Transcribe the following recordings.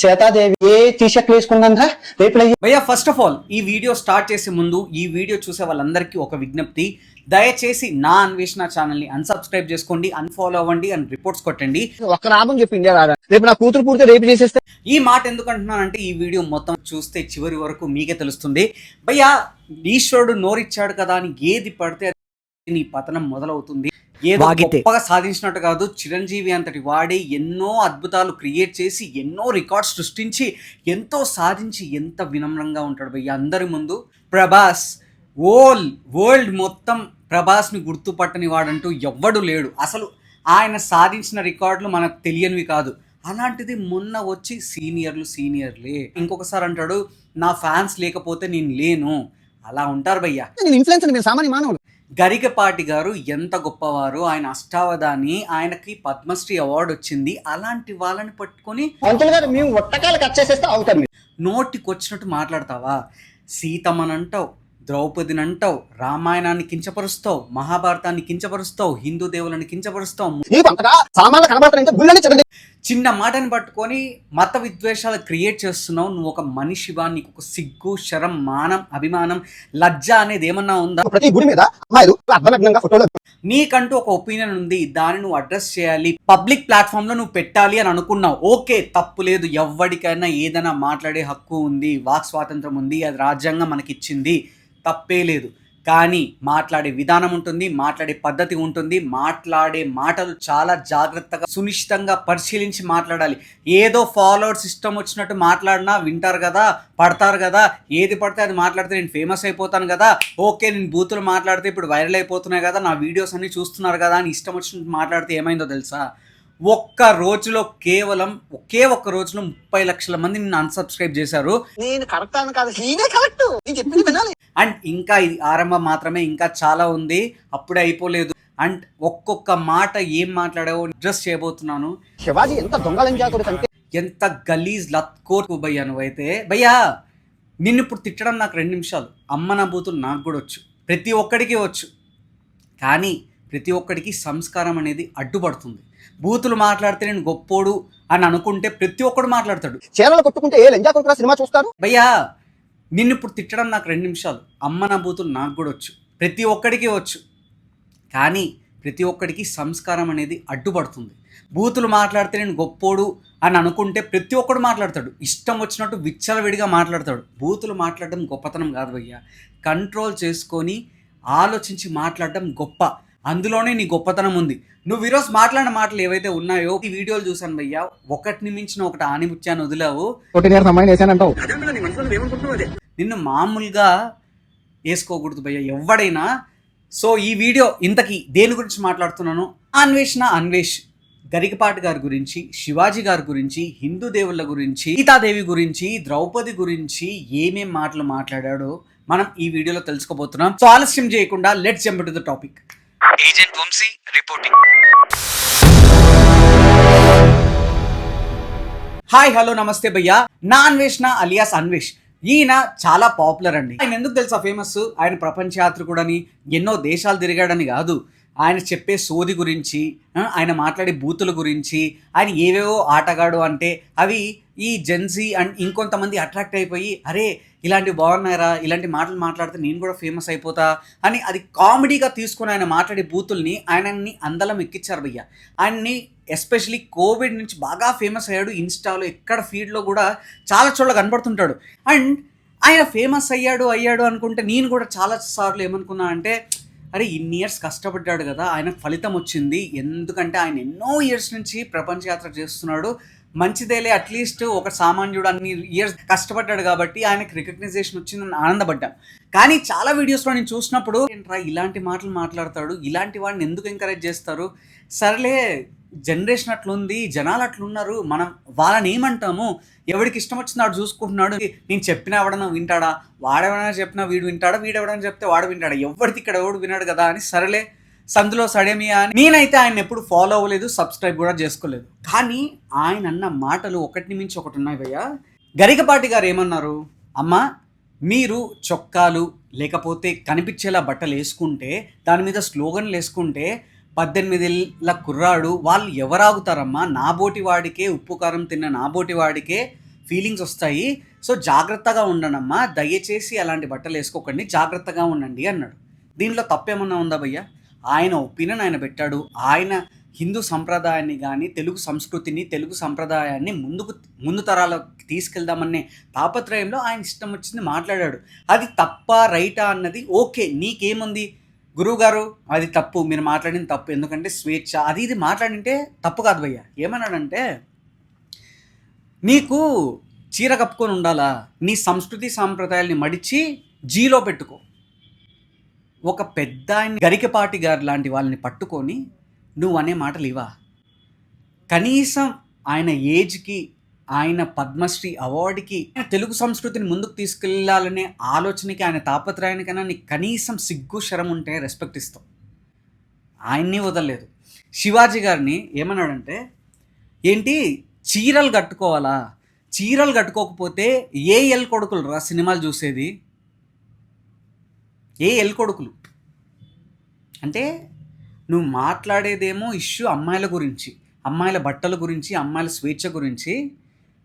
సీతాదేవి ఏ T shirt వేసుకుందా రేపు భయ్యా first of all ఈ వీడియో స్టార్ట్ చేసే ముందు ఈ వీడియో చూసే వాళ్ళందరికీ ఒక విజ్ఞప్తి, దయచేసి నా అన్వేషణ ఛానల్ ని అన్సబ్స్క్రైబ్ చేసుకోండి, అన్ఫాలో అవ్వండి అని రిపోర్ట్స్ కొట్టండి. ఒక్క లాభం చెప్పి ఇండియా రాదా, రేపు నా కూతురు పూర్తి రేపు చేసేస్తే. ఈ మాట ఎందుకు అంటున్నానంటే ఈ వీడియో మొత్తం చూస్తే చివరి వరకు మీకే తెలుస్తుంది. భయ్యా ఈశ్వరుడు నోరిచ్చాడు కదా అని ఏది పడితే నీ పతనం మొదలవుతుంది. ఏదో గొప్పగా సాధించినట్టు కాదు, చిరంజీవి అంతటి వాడే ఎన్నో అద్భుతాలు క్రియేట్ చేసి ఎన్నో రికార్డ్స్ సృష్టించి ఎంతో సాధించి ఎంత వినమ్రంగా ఉంటాడు భయ్య అందరి ముందు. ప్రభాస్ వరల్డ్ మొత్తం ప్రభాస్ని గుర్తుపట్టని వాడంటూ ఎవ్వడు లేడు. అసలు ఆయన సాధించిన రికార్డులు మనకు తెలియనివి కాదు. అలాంటిది మొన్న వచ్చి సీనియర్లే ఇంకొకసారి అంటాడు నా ఫ్యాన్స్ లేకపోతే నేను లేను. అలా ఉంటారు భయ్య. ఇన్ఫ్లుయెన్సర్ సామాన్య మానవులు. గరికపాటి గారు ఎంత గొప్పవారు, ఆయన అష్టావధాని, ఆయనకి పద్మశ్రీ అవార్డు వచ్చింది. అలాంటి వాళ్ళని పట్టుకొని మేము ఒట్టకాలు కట్ చేసేస్తే అవుతారు. నోటికి వచ్చినట్టు మాట్లాడతావా? సీతమ్మనంటావు, ద్రౌపదిని అంటావు, రామాయణాన్ని కించపరుస్తావు, మహాభారతాన్ని కించపరుస్తావు, హిందూ దేవులను కించపరుస్తావు. చిన్న మాటని పట్టుకొని మత విద్వేషాలు క్రియేట్ చేస్తున్నావు. నువ్వు ఒక మనిషివా? నీకు ఒక సిగ్గు, శరం, మానం, అభిమానం, లజ్జ అనేది ఏమన్నా ఉందా? ప్రతి గుడి మీద నీకంటూ ఒక ఒపీనియన్ ఉంది, దాన్ని నువ్వు అడ్రస్ చేయాలి, పబ్లిక్ ప్లాట్ఫామ్ లో నువ్వు పెట్టాలి అని అనుకున్నావు. ఓకే, తప్పు లేదు. ఎవరికైనా ఏదైనా మాట్లాడే హక్కు ఉంది, వాక్ స్వాతంత్రం ఉంది, అది రాజ్యాంగం మనకిచ్చింది, తప్పే లేదు. కానీ మాట్లాడే విధానం ఉంటుంది, మాట్లాడే పద్ధతి ఉంటుంది. మాట్లాడే మాటలు చాలా జాగ్రత్తగా సునిశ్చితంగా పరిశీలించి మాట్లాడాలి. ఏదో ఫాలోవర్స్ ఇష్టం వచ్చినట్టు మాట్లాడినా వింటారు కదా, పడతారు కదా, ఏది పడితే అది మాట్లాడితే నేను ఫేమస్ అయిపోతాను కదా, ఓకే నేను బూతులు మాట్లాడితే ఇప్పుడు వైరల్ అయిపోతున్నాయి కదా, నా వీడియోస్ అన్ని చూస్తున్నారు కదా అని ఇష్టం వచ్చినట్టు మాట్లాడితే ఏమైందో తెలుసా? ఒక్క రోజులో కేవలం ఒకే ఒక్క రోజులో 30 లక్షల మంది నిన్ను అన్సబ్స్క్రైబ్ చేశారు. నేను కరెక్ట్ అని కాదు, నేనే కరెక్ట్, నేను చెప్పింది వినాలి. అండ్ ఇంకా ఇది ఆరంభం మాత్రమే, ఇంకా చాలా ఉంది, అప్పుడే అయిపోలేదు. అండ్ ఒక్కొక్క మాట ఏం మాట్లాడావో అడ్రస్ చేయబోతున్నాను. శివాజీ ఎంత దొంగలించాకుడు అంటే ఎంత గలీజ్ లత్కోర్ భయ్యా నువ్వైతే. భయ్యా నిన్ను ఇప్పుడు తిట్టడం నాకు 2 నిమిషాలు, అమ్మ నా బూతులు నాకు కూడా వచ్చు, ప్రతి ఒక్కడికి వచ్చు. కానీ ప్రతి ఒక్కడికి సంస్కారం అనేది అడ్డుపడుతుంది. బూతులు మాట్లాడితే నేను గొప్పోడు అని అనుకుంటే ప్రతి ఒక్కడు మాట్లాడతాడు. చీరలు కొట్టుకుంటే ఏ లంజా కొడుకురా సినిమా చూస్తారు. భయ్యా నిన్ను ఇప్పుడు తిట్టడం నాకు 2 నిమిషాలు, అమ్మ నా బూతులు నాకు కూడా వచ్చు, ప్రతి ఒక్కడికి వచ్చు. కానీ ప్రతి ఒక్కడికి సంస్కారం అనేది అడ్డుపడుతుంది. బూతులు మాట్లాడితే నేను గొప్పోడు అని అనుకుంటే ప్రతి ఒక్కడు మాట్లాడతాడు, ఇష్టం వచ్చినట్టు విచ్చలవిడిగా మాట్లాడతాడు. బూతులు మాట్లాడడం గొప్పతనం కాదు భయ్యా, కంట్రోల్ చేసుకొని ఆలోచించి మాట్లాడడం గొప్ప. అందులోనే నీ గొప్పతనం ఉంది. నువ్వు ఈరోజు మాట్లాడిన మాటలు ఏవైతే ఉన్నాయో ఈ వీడియోలు చూసాను భయ్యా, ఒకటిని మించిన ఒకటి ఆనిముత్యాన్ని వదిలావు. నిన్ను మామూలుగా వేసుకోకూడదు భయ్యా ఎవడైనా. సో ఈ వీడియో ఇంతకీ దేని గురించి మాట్లాడుతున్నాను? అన్వేష్ గరికపాటి గారి గురించి, శివాజీ గారి గురించి, హిందూ దేవుళ్ళ గురించి, సీతాదేవి గురించి, ద్రౌపది గురించి ఏమేం మాటలు మాట్లాడాడో మనం ఈ వీడియోలో తెలుసుకోబోతున్నాం. సో ఆలస్యం చేయకుండా let's jump to the topic. Agent Vamshi reporting. Hi hello నమస్తే భయ్యా, నా అన్వేషణ అలియాస్ అన్వేష్. ఈయన చాలా పాపులర్ అండి. ఆయన ఎందుకు తెలుసా ఫేమస్? ఆయన ప్రపంచ యాత్రికుడని, ఎన్నో దేశాలు తిరిగాడని కాదు, ఆయన చెప్పే సోది గురించి, ఆయన మాట్లాడే బూతుల గురించి, ఆయన ఏవేవో ఆటగాడు అంటే అవి ఈ జెన్సీ అండ్ ఇంకొంతమంది అట్రాక్ట్ అయిపోయి అరే ఇలాంటివి బాగున్నాయరా, ఇలాంటి మాటలు మాట్లాడితే నేను కూడా ఫేమస్ అయిపోతా అని అది కామెడీగా తీసుకుని ఆయన మాట్లాడే బూతుల్ని ఆయనని అందలం ఎక్కించారు భయ్య. ఆయన్ని ఎస్పెషలీ కోవిడ్ నుంచి బాగా ఫేమస్ అయ్యాడు. ఇన్స్టాలో ఎక్కడ ఫీడ్లో కూడా చాలా చోట్ల కనబడుతుంటాడు. అండ్ ఆయన ఫేమస్ అయ్యాడు అనుకుంటే నేను కూడా చాలా సార్లు ఏమనుకున్నా అంటే అరే ఇన్ని ఇయర్స్ కష్టపడ్డాడు కదా, ఆయనకు ఫలితం వచ్చింది. ఎందుకంటే ఆయన ఎన్నో ఇయర్స్ నుంచి ప్రపంచ యాత్ర చేస్తున్నాడు, మంచిదేలే అట్లీస్ట్ ఒక సామాన్యుడు అన్ని ఇయర్స్ కష్టపడ్డాడు కాబట్టి ఆయనకు రికగ్నైజేషన్ వచ్చిందని ఆనందపడ్డాను. కానీ చాలా వీడియోస్లో నేను చూసినప్పుడు ఏంట్రా ఇలాంటి మాటలు మాట్లాడతాడు, ఇలాంటి వాడిని ఎందుకు ఎంకరేజ్ చేస్తారు? సరేలే జనరేషన్ అట్లుంది, జనాలు అట్లున్నారు, మనం వాళ్ళని ఏమంటాము? ఎవరికి ఇష్టం వచ్చింది వాడు చూసుకుంటున్నాడు. నేను చెప్పినా ఎవడన్నా వింటాడా? వాడెవడైనా చెప్పినా వీడు వింటాడా? వీడెవడని చెప్తే వాడు వింటాడా? ఎవరికి ఇక్కడ ఎవడు వినాడు కదా అని సరేలే సందులో సడేమియా అని నేనైతే ఆయన ఎప్పుడు ఫాలో అవ్వలేదు, సబ్స్క్రైబ్ కూడా చేసుకోలేదు. కానీ ఆయన అన్న మాటలు ఒకటిని మించి ఒకటి ఉన్నాయి భయ్యా. గరికపాటి గారు ఏమన్నారు? అమ్మా మీరు చొక్కాలు లేకపోతే కనిపించేలా బట్టలు వేసుకుంటే, దాని మీద స్లోగన్లు వేసుకుంటే 18 ఏళ్ళ కుర్రాడు వాళ్ళు ఎవరాగుతారమ్మా? నాబోటి వాడికే, ఉప్పు కారం తిన్న నాబోటి వాడికే ఫీలింగ్స్ వస్తాయి. సో జాగ్రత్తగా ఉండండమ్మా, దయచేసి అలాంటి బట్టలు వేసుకోకండి, జాగ్రత్తగా ఉండండి అన్నాడు. దీనిలో తప్పేమన్నా ఉందా భయ్యా? ఆయన ఒపీనియన్ ఆయన పెట్టాడు. ఆయన హిందూ సంప్రదాయాన్ని కానీ, తెలుగు సంస్కృతిని, తెలుగు సంప్రదాయాన్ని ముందు తరాలకు తీసుకెళ్దామనే తాపత్రయంలో ఆయన ఇష్టం వచ్చింది మాట్లాడాడు. అది తప్ప రైటా అన్నది ఓకే, నీకేముంది గురువుగారు, అది తప్పు, మీరు మాట్లాడింది తప్పు, ఎందుకంటే స్వేచ్ఛ అది ఇది మాట్లాడింటే తప్పు కాదు భయ్యా. ఏమన్నాడంటే, నీకు చీర కప్పుకొని ఉండాలా, నీ సంస్కృతి సాంప్రదాయాల్ని మడిచి జీలో పెట్టుకో. ఒక పెద్ద ఆయన గరికపాటి గారు లాంటి వాళ్ళని పట్టుకొని నువ్వు అనే మాటలు ఇవా? కనీసం ఆయన ఏజ్కి, ఆయన పద్మశ్రీ అవార్డుకి, తెలుగు సంస్కృతిని ముందుకు తీసుకెళ్ళాలనే ఆలోచనకి, ఆయన తాపత్రయానికైనా నీకు కనీసం సిగ్గు శరం ఉంటే రెస్పెక్ట్ ఇస్తాం. ఆయన్ని వదలలేదు. శివాజీ గారిని ఏమన్నాడంటే, ఏంటి చీరలు కట్టుకోవాలా, చీరలు కట్టుకోకపోతే ఏ ఎల్ కొడుకులు రా సినిమాలు చూసేది, ఏ ఎల్ కొడుకులు అంటే నువ్వు మాట్లాడేదేమో ఇష్యూ అమ్మాయిల గురించి, అమ్మాయిల బట్టల గురించి, అమ్మాయిల స్వేచ్ఛ గురించి,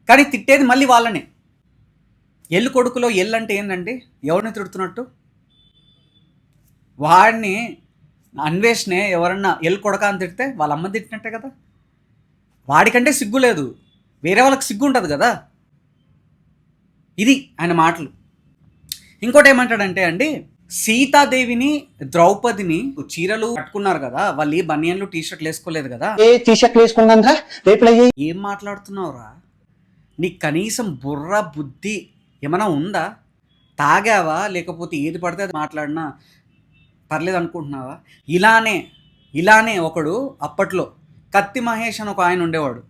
కానీ తిట్టేది మళ్ళీ వాళ్ళనే. ఎల్లు కొడుకులో ఎల్ అంటే ఏంటంటే ఎవరిని తిడుతున్నట్టు? వాడిని అన్వేష్నే ఎవరన్నా ఎల్ కొడక అని తిడితే వాళ్ళ అమ్మ తిట్టినట్టే కదా. వాడికంటే సిగ్గు లేదు, వేరే వాళ్ళకి సిగ్గు ఉంటుంది కదా. ఇది ఆయన మాటలు. ఇంకోటి ఏమంటాడంటే అండి, సీతాదేవిని, ద్రౌపదిని చీరలు కట్టుకున్నారు కదా, వాళ్ళు ఏ బనియన్లు టీషర్ట్లు వేసుకోలేదు కదా. ఏ టీషర్ట్లు వేసుకున్నాంద్రా రేపు ఏం మాట్లాడుతున్నావురా? నీకు కనీసం బుర్ర బుద్ధి ఏమైనా ఉందా? తాగావా, లేకపోతే ఏది పడితే అది మాట్లాడినా పర్లేదు అనుకుంటున్నావా? ఇలానే ఒకడు అప్పట్లో కత్తి మహేష్ అని ఒక ఆయన ఉండేవాడు.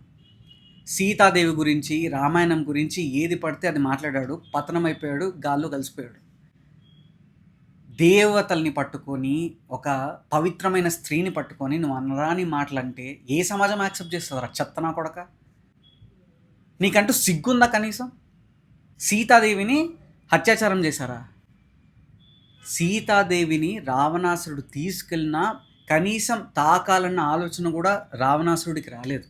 సీతాదేవి గురించి, రామాయణం గురించి ఏది పడితే అది మాట్లాడాడు, పతనమైపోయాడు, గాల్లో కలిసిపోయాడు. దేవతల్ని పట్టుకొని, ఒక పవిత్రమైన స్త్రీని పట్టుకొని నువ్వు అనరాని మాటలంటే ఏ సమాజం యాక్సెప్ట్ చేస్తుందిరా చెత్తనా కొడక? నీకంటూ సిగ్గుందా కనీసం? సీతాదేవిని అత్యాచారం చేశారా? సీతాదేవిని రావణాసురుడు తీసుకెళ్ళిన కనీసం తాకాలన్న ఆలోచన కూడా రావణాసురుడికి రాలేదు.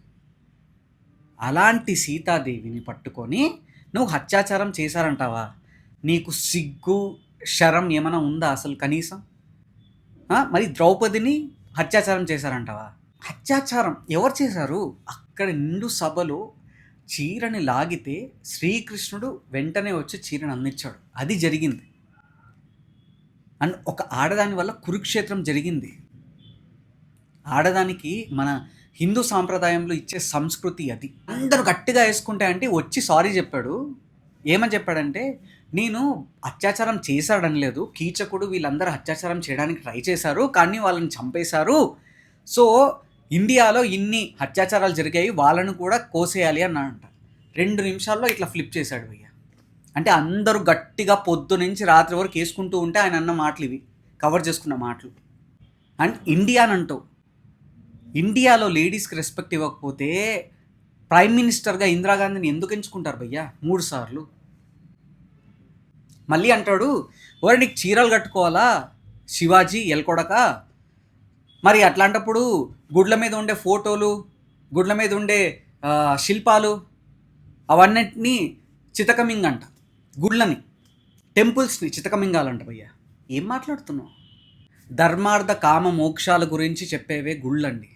అలాంటి సీతాదేవిని పట్టుకొని నువ్వు అత్యాచారం చేశారంటావా? నీకు సిగ్గు శరం ఏమైనా ఉందా అసలు కనీసం? మరి ద్రౌపదిని అత్యాచారం చేశారంటావా? అత్యాచారం ఎవరు చేశారు? అక్కడ నిండు సభలో చీరని లాగితే శ్రీకృష్ణుడు వెంటనే వచ్చి చీరని అందించాడు. అది జరిగింది. అండ్ ఒక ఆడదాని వల్ల కురుక్షేత్రం జరిగింది. ఆడదానికి మన హిందూ సాంప్రదాయంలో ఇచ్చే సంస్కృతి అది. అందరూ గట్టిగా వేసుకుంటే అంటే వచ్చి సారీ చెప్పాడు. ఏమని చెప్పాడంటే, నేను అత్యాచారం చేశాడని లేదు, కీచకుడు వీళ్ళందరూ అత్యాచారం చేయడానికి ట్రై చేశారు, కానీ వాళ్ళని చంపేశారు. సో ఇండియాలో ఇన్ని అత్యాచారాలు జరిగాయి, వాళ్ళను కూడా కోసేయాలి అన్నాడంట. 2 నిమిషాల్లో ఇట్లా ఫ్లిప్ చేశాడు భయ్య. అంటే అందరూ గట్టిగా పొద్దు నుంచి రాత్రి వరకు వేసుకుంటూ ఉంటే ఆయన అన్న మాటలు ఇవి, కవర్ చేసుకున్న మాటలు. అండ్ ఇండియాలో లేడీస్కి రెస్పెక్ట్ ఇవ్వకపోతే ప్రైమ్ మినిస్టర్గా ఇందిరాగాంధీని ఎందుకు ఎంచుకుంటారు భయ్యా 3 సార్లు? మళ్ళీ అంటాడు, ఓరే నీకు చీరలు కట్టుకోవాలా శివాజీ ఎల్కొడక? మరి అట్లాంటప్పుడు గుడ్ల మీద ఉండే ఫోటోలు, గుడ్ల మీద ఉండే శిల్పాలు అవన్నిటినీ చితకమింగంట, గుళ్ళని, టెంపుల్స్ని చితకమింగాలంట భయ్యా. ఏం మాట్లాడుతున్నావు? ధర్మార్థ కామ మోక్షాల గురించి చెప్పేవే గుళ్ళండి.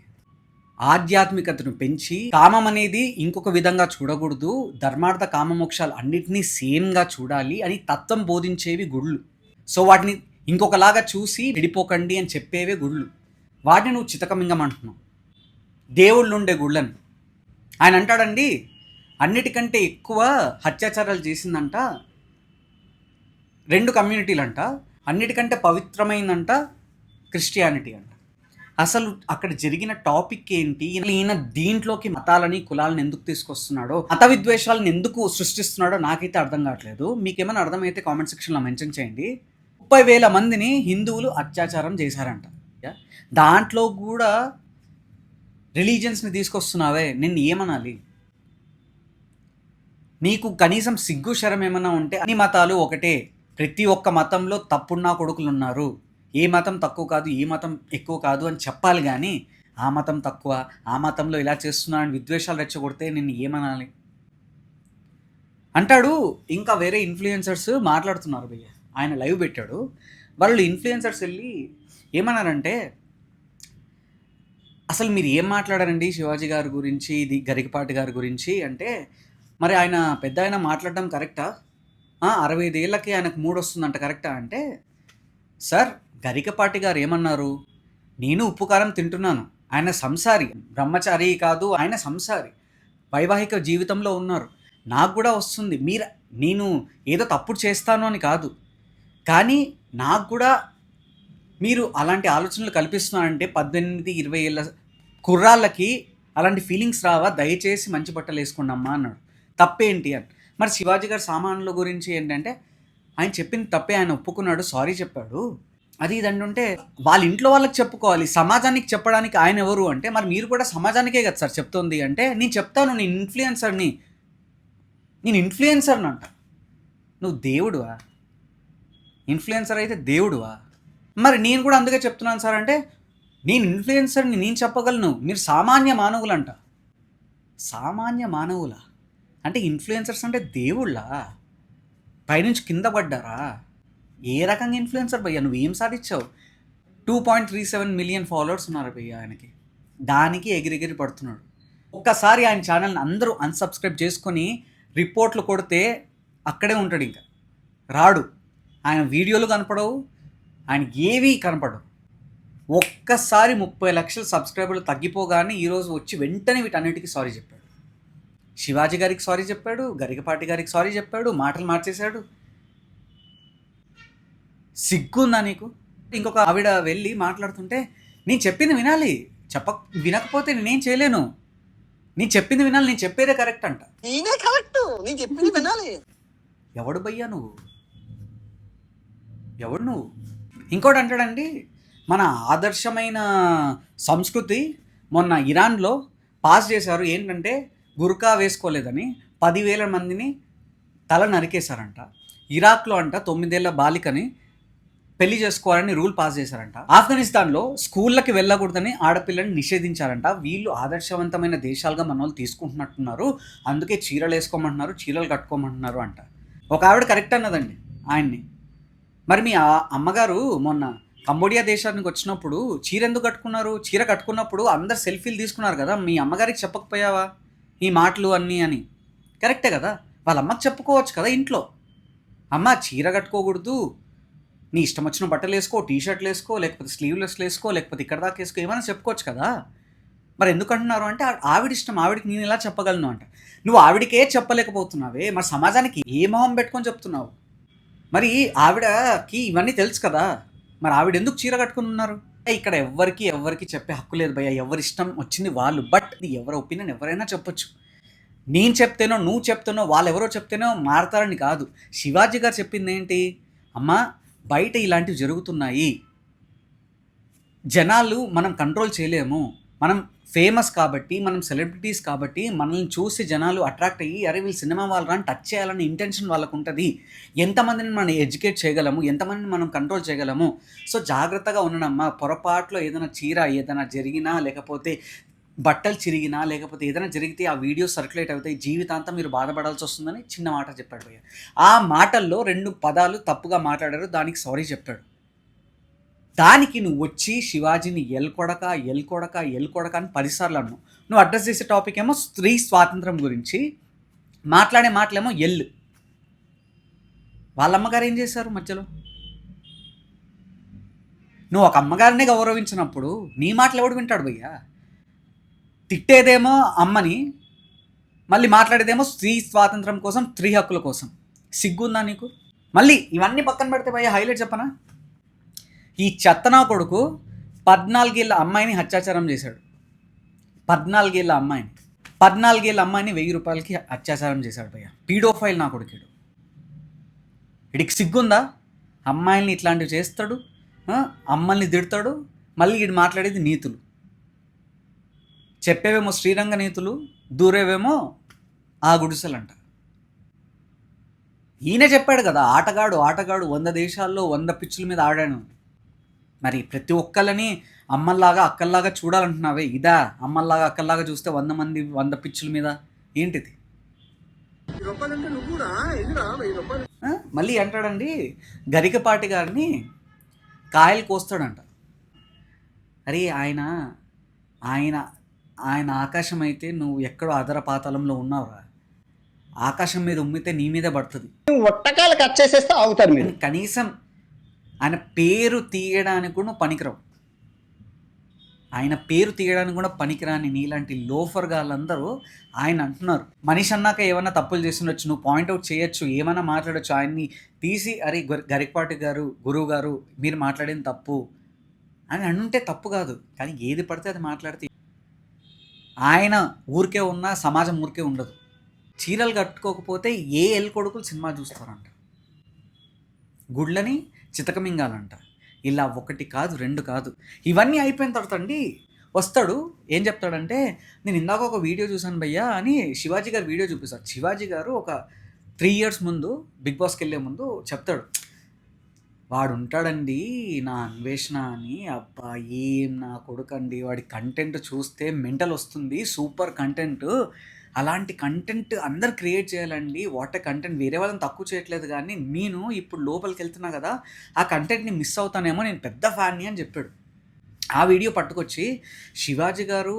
ఆధ్యాత్మికతను పెంచి, కామం అనేది ఇంకొక విధంగా చూడకూడదు, ధర్మార్థ కామ మోక్షాలు అన్నిటినీ సేమ్గా చూడాలి అని తత్వం బోధించేవి గుళ్ళు. సో వాటిని ఇంకొకలాగా చూసి విడిపోకండి అని చెప్పేవే గుళ్ళు. వాటిని నువ్వు చితకమింగం అంటున్నావు, దేవుళ్ళు ఉండే గుళ్ళని. ఆయన అంటాడండి, అన్నిటికంటే ఎక్కువ అత్యాచారాలు చేసిందంట 2 కమ్యూనిటీలంట, అన్నిటికంటే పవిత్రమైందంట క్రిస్టియానిటీ అంట. అసలు అక్కడ జరిగిన టాపిక్ ఏంటి? ఈయన దీంట్లోకి మతాలని, కులాలను ఎందుకు తీసుకొస్తున్నాడో, మత విద్వేషాలను ఎందుకు సృష్టిస్తున్నాడో నాకైతే అర్థం కావట్లేదు. మీకేమైనా అర్థమైతే కామెంట్ సెక్షన్లో మెన్షన్ చేయండి. 30,000 మందిని హిందువులు అత్యాచారం చేశారంట. దాంట్లో కూడా రిలీజియన్స్ని తీసుకొస్తున్నావే, నిన్ను ఏమనాలి? నీకు కనీసం సిగ్గు శరం ఏమైనా ఉంటే, అన్ని మతాలు ఒకటే, ప్రతి ఒక్క మతంలో తప్పున్నా కొడుకులు ఉన్నారు, ఏ మతం తక్కువ కాదు, ఏ మతం ఎక్కువ కాదు అని చెప్పాలి. కానీ ఆ మతం తక్కువ, ఆ మతంలో ఇలా చేస్తున్నారని విద్వేషాలు రెచ్చగొడితే నిన్ను ఏమనాలి? అంటాడు. ఇంకా వేరే ఇన్ఫ్లుయెన్సర్స్ మాట్లాడుతున్నారు భయ్య, ఆయన లైవ్ పెట్టాడు. వాళ్ళు ఇన్ఫ్లుయెన్సర్స్ వెళ్ళి ఏమన్నారంటే, అసలు మీరు ఏం మాట్లాడారండి శివాజీ గారి గురించి, ఇది గరికపాటి గారి గురించి అంటే, మరి ఆయన పెద్ద ఆయన మాట్లాడడం కరెక్టా, 65 ఏళ్ళకి ఆయనకు మూడొస్తుందంట కరెక్టా అంటే, సార్ గరికపాటి గారు ఏమన్నారు, నేను ఉప్పు కారం తింటున్నాను, ఆయన సంసారి, బ్రహ్మచారి కాదు, ఆయన సంసారి, వైవాహిక జీవితంలో ఉన్నారు, నాకు కూడా వస్తుంది. నేను ఏదో తప్పుడు చేస్తాను అని కాదు, కానీ నాకు కూడా మీరు అలాంటి ఆలోచనలు కల్పిస్తున్నారంటే 18-20 ఏళ్ళ కుర్రాళ్ళకి అలాంటి ఫీలింగ్స్ రావా, దయచేసి మంచి బట్టలు వేసుకోండి అమ్మా అన్నాడు. తప్పేంటి అని. మరి శివాజీ గారి సామాన్ల గురించి ఏంటంటే, ఆయన చెప్పింది తప్పే, ఆయన ఒప్పుకున్నాడు, సారీ చెప్పాడు, అది ఇది అంటుంటే వాళ్ళ ఇంట్లో వాళ్ళకి చెప్పుకోవాలి, సమాజానికి చెప్పడానికి ఆయన ఎవరు అంటే, మరి మీరు కూడా సమాజానికే కదా సార్ చెప్తోంది అంటే, నేను చెప్తాను నేను ఇన్ఫ్లుయెన్సర్ని అంట. నువ్వు దేవుడువా? ఇన్ఫ్లుయెన్సర్ అయితే దేవుడువా? మరి నేను కూడా అందుకే చెప్తున్నాను సార్ అంటే, నేను ఇన్ఫ్లుయెన్సర్ని నేను చెప్పగలను, మీరు సామాన్య మానవులంట. సామాన్య మానవులా అంటే ఇన్ఫ్లుయెన్సర్స్ అంటే దేవుళ్ళా? పైనుంచి కింద పడ్డారా? ఏ రకంగా ఇన్ఫ్లుయెన్సర్ భయ్యా? నువ్వేం సాధించావు? 2.37 మిలియన్ ఫాలోవర్స్ ఉన్నారు భయ్య ఆయనకి, దానికి ఎగిరెగిరి పడుతున్నాడు. ఒక్కసారి ఆయన ఛానల్ని అందరూ అన్సబ్స్క్రైబ్ చేసుకొని రిపోర్ట్లు కొడితే అక్కడే ఉంటాడు, ఇంకా రాడు. ఆయన వీడియోలు కనపడవు, ఆయన ఏవీ కనపడవు. ఒక్కసారి 30 లక్షల సబ్స్క్రైబర్లు తగ్గిపోగానే ఈరోజు వచ్చి వెంటనే వీటన్నిటికీ సారీ చెప్పాడు. శివాజీ గారికి సారీ చెప్పాడు, గరికపాటి గారికి సారీ చెప్పాడు, మాటలు మార్చేశాడు. సిగ్గుందా నీకు? ఇంకొక ఆవిడ వెళ్ళి మాట్లాడుతుంటే, నేను చెప్పింది వినాలి, వినకపోతే నేనేం చేయలేను, నేను చెప్పింది వినాలి, నేను చెప్పేదే కరెక్ట్ అంట. నేనే కరెక్ట్, నేను చెప్పింది వినాలి. ఎవడు భయ్యా నువ్వు? ఎవడు నువ్వు? ఇంకోటి అంటాడండి, మన ఆదర్శమైన సంస్కృతి మొన్న ఇరాన్లో పాస్ చేశారు, ఏంటంటే గుర్కా వేసుకోలేదని 10,000 మందిని తల నరికేశారంట. ఇరాక్లో అంట 9 ఏళ్ల బాలికని పెళ్లి చేసుకోవాలని రూల్ పాస్ చేశారంట. ఆఫ్ఘనిస్తాన్లో స్కూళ్ళకి వెళ్ళకూడదని ఆడపిల్లని నిషేధించారంట. వీళ్ళు ఆదర్శవంతమైన దేశాలుగా మన వాళ్ళు తీసుకుంటున్నట్టున్నారు, అందుకే చీరలు వేసుకోమంటున్నారు, చీరలు కట్టుకోమంటున్నారు అంట. ఒక ఆవిడ కరెక్ట్ అన్నదండి ఆయన్ని. మరి మీ అమ్మగారు మొన్న కంబోడియా దేశానికి వచ్చినప్పుడు చీర ఎందుకు కట్టుకున్నారు? చీర కట్టుకున్నప్పుడు అందరు సెల్ఫీలు తీసుకున్నారు కదా, మీ అమ్మగారికి చెప్పకపోయావా ఈ మాటలు అన్నీ అని? కరెక్టే కదా, వాళ్ళ అమ్మకి చెప్పుకోవచ్చు కదా ఇంట్లో, అమ్మ చీర కట్టుకోకూడదు, నీ ఇష్టం వచ్చిన బట్టలు వేసుకో, టీషర్ట్లు వేసుకో, లేకపోతే స్లీవ్లెస్ వేసుకో, లేకపోతే ఇక్కడ దాకా వేసుకో, ఏమైనా చెప్పుకోవచ్చు కదా. మరి ఎందుకు అంటున్నారు అంటే, ఆవిడ ఇష్టం, ఆవిడకి నేను ఎలా చెప్పగలను అంట. నువ్వు ఆవిడకే చెప్పలేకపోతున్నావే, మరి సమాజానికి ఏ మొహం పెట్టుకొని చెప్తున్నావు? మరి ఆవిడకి ఇవన్నీ తెలుసు కదా, మరి ఆవిడ ఎందుకు చీర కట్టుకుని ఉన్నారు? ఇక్కడ ఎవరికి చెప్పే హక్కు లేదు భయ్య, ఎవరి ఇష్టం వచ్చింది వాళ్ళు. బట్ ఎవరి ఒపీనియన్ ఎవరైనా చెప్పొచ్చు. నేను చెప్తేనో నువ్వు చెప్తేనో వాళ్ళు ఎవరో చెప్తేనో మారతారని కాదు. శివాజీ గారు చెప్పింది ఏంటి? అమ్మా బయట ఇలాంటివి జరుగుతున్నాయి, జనాలు మనం కంట్రోల్ చేయలేము, మనం ఫేమస్ కాబట్టి, మనం సెలబ్రిటీస్ కాబట్టి మనల్ని చూసి జనాలు అట్రాక్ట్ అయ్యి, అరే వీళ్ళు సినిమా వాళ్ళు రాని టచ్ చేయాలనే ఇంటెన్షన్ వాళ్ళకు ఉంటుంది. ఎంతమందిని మనం ఎడ్యుకేట్ చేయగలము, ఎంతమందిని మనం కంట్రోల్ చేయగలము. సో జాగ్రత్తగా ఉండనమ్మా, పొరపాట్లో ఏదైనా చీర ఏదైనా జరిగినా, లేకపోతే బట్టలు చిరిగినా, లేకపోతే ఏదైనా జరిగితే ఆ వీడియో సర్క్యులేట్ అవుతాయి, జీవితాంతం మీరు బాధపడాల్సి వస్తుందని చిన్న మాట చెప్పాడు భయ్య. ఆ మాటల్లో 2 పదాలు తప్పుగా మాట్లాడారు, దానికి సారీ చెప్పాడు. దానికి నువ్వు వచ్చి శివాజీని ఎల్కొడక అని 10 సార్లు అన్నావు. నువ్వు అడ్రస్ చేసే టాపిక్ ఏమో స్త్రీ స్వాతంత్రం గురించి, మాట్లాడే మాటలేమో వాళ్ళ అమ్మగారు ఏం చేశారు మధ్యలో? నువ్వు ఒక అమ్మగారినే గౌరవించినప్పుడు నీ మాటలు ఎవడు వింటాడు భయ్యా? తిట్టేదేమో అమ్మని, మళ్ళీ మాట్లాడేదేమో స్త్రీ స్వాతంత్రం కోసం, స్త్రీ హక్కుల కోసం. సిగ్గుందా నీకు? మళ్ళీ ఇవన్నీ పక్కన పెడితే భయ్యా హైలైట్ చెప్పనా, ఈ చెత్తనా కొడుకు 14 ఏళ్ళ అమ్మాయిని అత్యాచారం చేశాడు. 14 ఏళ్ళ అమ్మాయిని 1000 రూపాయలకి అత్యాచారం చేశాడు భయ్య. పీడోఫైల్ నా కొడుకుడు. వీడికి సిగ్గుందా? అమ్మాయిల్ని ఇట్లాంటివి చేస్తాడు, అమ్మల్ని తిడతాడు, మళ్ళీ వీడు మాట్లాడేది నీతులు. చెప్పేవేమో శ్రీరంగ నీతులు, దూరేవేమో ఆ గుడిసెలంట. ఈయన చెప్పాడు కదా, ఆటగాడు 100 దేశాల్లో 100 పిచ్చుల మీద ఆడాను. మరి ప్రతి ఒక్కళ్ళని అమ్మల్లాగా అక్కల్లాగా చూడాలంటున్నావే, ఇదా అమ్మల్లాగా అక్కల్లాగా చూస్తే 100 మంది 100 పిచ్చుల మీద? ఏంటిది? మళ్ళీ అంటాడండి గరికపాటి గారిని కాయలు కోస్తాడంట. అరే ఆయన ఆయన ఆయన ఆకాశం అయితే నువ్వు ఎక్కడో అదర పాతాళంలో ఉన్నావురా. ఆకాశం మీద ఉమ్మితే నీ మీదే పడుతుంది. ఒట్టకాలు కట్ చేసేస్తే అవుతారు మీరు. కనీసం ఆయన పేరు తీయడానికి కూడా నువ్వు పనికిరావు. ఆయన పేరు తీయడానికి కూడా పనికిరాని నీలాంటి లోఫర్ గాళ్ళందరూ ఆయన అంటున్నారు. మనిషి అన్నాక ఏమన్నా తప్పులు చేస్తుండొచ్చు, నువ్వు పాయింట్అవుట్ చేయొచ్చు, ఏమైనా మాట్లాడచ్చు. ఆయన్ని తీసి అరే గరికపాటి గారు, గురువు గారు మీరు మాట్లాడేది తప్పు అని అంటే తప్పు కాదు. కానీ ఏది పడితే అది మాట్లాడితే ఆయన ఊరికే ఉన్నా సమాజం ఊరికే ఉండదు. చీరలు కట్టుకోకపోతే ఏ ఎల్ కొడుకులు సినిమా చూస్తారంట, గుడ్లని చితకమింగాలంట. ఇలా ఒకటి కాదు రెండు కాదు. ఇవన్నీ అయిపోయిన తర్వాత అండి వస్తాడు, ఏం చెప్తాడంటే నేను ఇందాక ఒక వీడియో చూశాను భయ్యా అని శివాజీ గారు వీడియో చూపిస్తాడు. శివాజీ గారు ఒక 3 years ముందు బిగ్ బాస్కి వెళ్ళే ముందు చెప్తాడు, వాడు ఉంటాడండి నా అన్వేషణ అని. అబ్బా ఏం నా కొడుకండి, వాడి కంటెంట్ చూస్తే మెంటల్ వస్తుంది, సూపర్ కంటెంట్. అలాంటి కంటెంట్ అందరు క్రియేట్ చేయాలండి. వాట్ కంటెంట్, వేరే వాళ్ళని తక్కువ చేయట్లేదు, కానీ నేను ఇప్పుడు లోపలికి వెళ్తున్నా కదా ఆ కంటెంట్ని మిస్ అవుతానేమో, నేను పెద్ద ఫ్యాన్ని అని చెప్పాడు. ఆ వీడియో పట్టుకొచ్చి శివాజీ గారు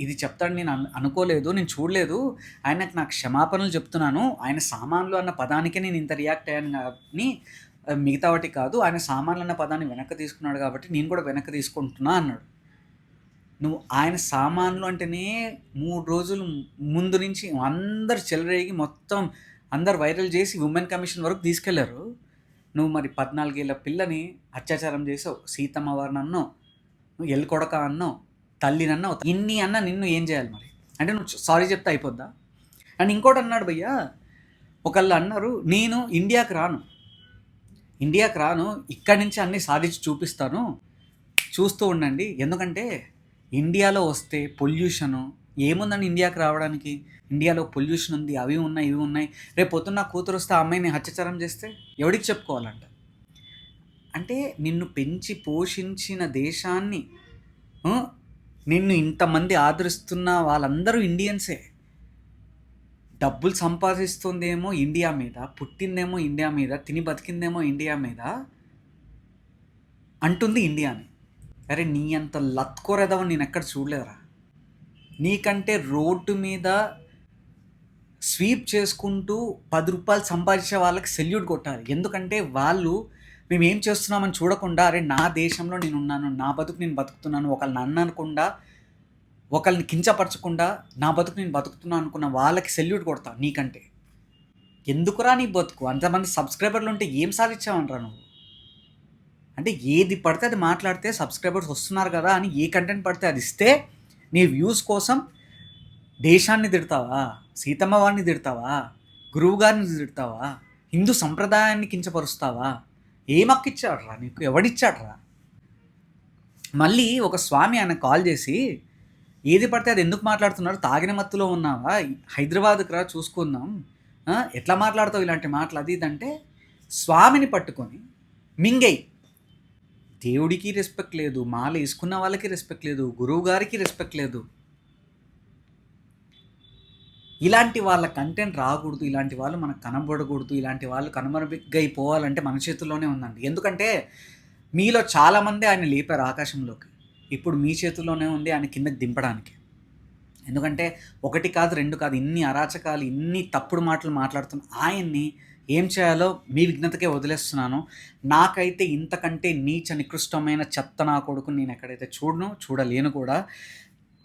ఇది చెప్తాడు నేను అనుకోలేదు, నేను చూడలేదు, ఆయనకు నాకు క్షమాపణలు చెప్తున్నాను, ఆయన సామాన్లు అన్న పదానికే నేను ఇంత రియాక్ట్ అయ్యాను కానీ మిగతా వాటి కాదు, ఆయన సామాన్లు అన్న పదాన్ని వెనక్కి తీసుకున్నాడు కాబట్టి నేను కూడా వెనక్కి తీసుకుంటున్నా అన్నాడు. నువ్వు ఆయన సామాన్లు అంటేనే 3 రోజులు ముందు నుంచి అందరు చెలరేగి మొత్తం అందరు వైరల్ చేసి ఉమెన్ కమిషన్ వరకు తీసుకెళ్లారు. నువ్వు మరి 14 ఏళ్ళ పిల్లని అత్యాచారం చేసావు, సీతమ్మ వారిని అన్నావు, నువ్వు ఎల్కొడక అన్నావు, తల్లిని అన్నావు, ఇన్ని అన్నా నిన్ను ఏం చేయాలి మరి? అంటే నువ్వు సారీ చెప్తే అయిపోద్దా? అండ్ ఇంకోటి అన్నాడు భయ్యా, ఒకళ్ళు అన్నారు నేను ఇండియాకి రాను, ఇక్కడి నుంచి అన్నీ సాధించి చూపిస్తాను, చూస్తూ ఉండండి. ఎందుకంటే ఇండియాలో వస్తే పొల్యూషను ఏముందండి ఇండియాకి రావడానికి? ఇండియాలో పొల్యూషన్ ఉంది, అవి ఉన్నాయి ఇవి ఉన్నాయి. రేపు పొద్దున్న కూతురు వస్తే ఆ అమ్మాయిని హత్యాచారం చేస్తే ఎవరికి చెప్పుకోవాలంట? అంటే నిన్ను పెంచి పోషించిన దేశాన్ని, నిన్ను ఇంతమంది ఆదరిస్తున్న వాళ్ళందరూ ఇండియన్సే. డబ్బులు సంపాదిస్తుందేమో ఇండియా మీద, పుట్టిందేమో ఇండియా మీద, తిని బతికిందేమో ఇండియా మీద, అంటుంది ఇండియాని. అరే నీ అంత లత్కోరేదావని నేను ఎక్కడ చూడలేరా? నీకంటే రోడ్డు మీద స్వీప్ చేసుకుంటూ 10 రూపాయలు సంపాదించే వాళ్ళకి సెల్యూట్ కొట్టాలి. ఎందుకంటే వాళ్ళు మేము ఏం చేస్తున్నామని చూడకుండా, అరే నా దేశంలో నేను ఉన్నాను, నా బతుకు నేను బతుకుతున్నాను, ఒకళ్ళని అనకుండా, ఒకళ్ళని కించపరచకుండా నా బతుకు నేను బతుకుతున్నాను అనుకున్న వాళ్ళకి సెల్యూట్ కొడతా. నీకంటే ఎందుకురా నీ బతుకు? అంతమంది సబ్స్క్రైబర్లు ఉంటే ఏం సాధించావంటరా నువ్వు? అంటే ఏది పడితే అది మాట్లాడితే సబ్స్క్రైబర్స్ వస్తున్నారు కదా అని ఏ కంటెంట్ పడితే అది ఇస్తే నీ వ్యూస్ కోసం దేశాన్ని తిడతావా, సీతమ్మ వారిని తిడతావా, గురువు గారిని తిడతావా, హిందూ సంప్రదాయాన్ని కించపరుస్తావా? ఏం హక్కిచ్చాడ్రా నీకు? ఎవడిచ్చాడ్రా? మళ్ళీ ఒక స్వామి ఆయన కాల్ చేసి ఏది పడితే అది ఎందుకు మాట్లాడుతున్నారు, తాగిన మత్తులో ఉన్నావా, హైదరాబాద్కి రా చూసుకుందాం, ఎట్లా మాట్లాడతావు ఇలాంటి మాటలు, అది ఇదంటే స్వామిని పట్టుకొని మింగై. దేవుడికి రెస్పెక్ట్ లేదు, మాల వేసుకున్న వాళ్ళకి రెస్పెక్ట్ లేదు, గురువు గారికి రెస్పెక్ట్ లేదు. ఇలాంటి వాళ్ళ కంటెంట్ రాకూడదు, ఇలాంటి వాళ్ళు మనకు కనబడకూడదు, ఇలాంటి వాళ్ళు కనుమరుగైపోవాలంటే మన చేతుల్లోనే ఉందండి. ఎందుకంటే మీలో చాలామంది ఆయన లేపారు ఆకాశంలోకి, ఇప్పుడు మీ చేతుల్లోనే ఉంది ఆయన కిందకి దింపడానికి. ఎందుకంటే 1 కాదు 2 కాదు, ఇన్ని అరాచకాలు, ఇన్ని తప్పుడు మాటలు మాట్లాడుతున్న ఆయన్ని ఏం చేయాలో మీ విజ్ఞతకే వదిలేస్తున్నాను. నాకైతే ఇంతకంటే నీచ నికృష్టమైన చెత్త నా కొడుకు నేను ఎక్కడైతే చూడలేను కూడా.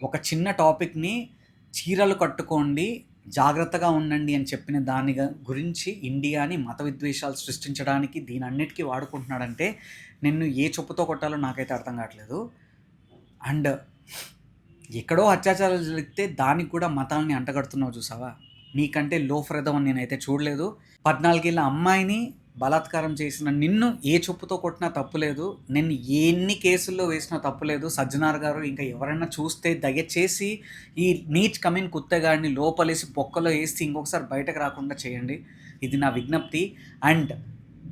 ఒక చిన్న టాపిక్ని చీరలు కట్టుకోండి, జాగ్రత్తగా ఉండండి అని చెప్పిన దాని గురించి ఇండియాని మత విద్వేషాలు సృష్టించడానికి దీని అన్నిటికీ వాడుకుంటున్నాడంటే నిన్ను ఏ చొప్పుతో కొట్టాలో నాకైతే అర్థం కావట్లేదు. అండ్ ఎక్కడో అత్యాచారాలు జరిగితే దానికి కూడా మతాలని అంటగడుతున్నావు చూసావా? నీకంటే లోఫ్రెదం నేనైతే చూడలేదు. 14 ఏళ్ళ అమ్మాయిని బలాత్కారం చేసిన నిన్ను ఏ చొప్పుతో కొట్టినా తప్పులేదు, నిన్ను ఎన్ని కేసుల్లో వేసినా తప్పులేదు. సజ్జనార్ గారు ఇంకా ఎవరైనా చూస్తే దయచేసి ఈ నీచ్ కమిన్ కుత్తగాడిని లోపలేసి పొక్కలో వేసి ఇంకొకసారి బయటకు రాకుండా చేయండి, ఇది నా విజ్ఞప్తి. అండ్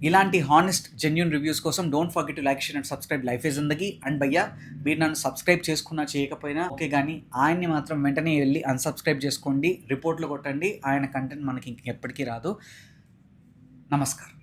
ఇలాంటి హానెస్ట్ జెన్యున్ రివ్యూస్ కోసం don't forget to like, share and subscribe life ఏ జిందగీ. అండ్ భయ్యా, మీరు నన్ను సబ్స్క్రైబ్ చేసుకున్నా చేయకపోయినా ఓకే, కానీ ఆయన్ని మాత్రం వెంటనే వెళ్ళి అన్సబ్స్క్రైబ్ చేసుకోండి, రిపోర్ట్లు కొట్టండి. ఆయన కంటెంట్ మనకి ఇంకెప్పటికీ రాదు. నమస్కారం.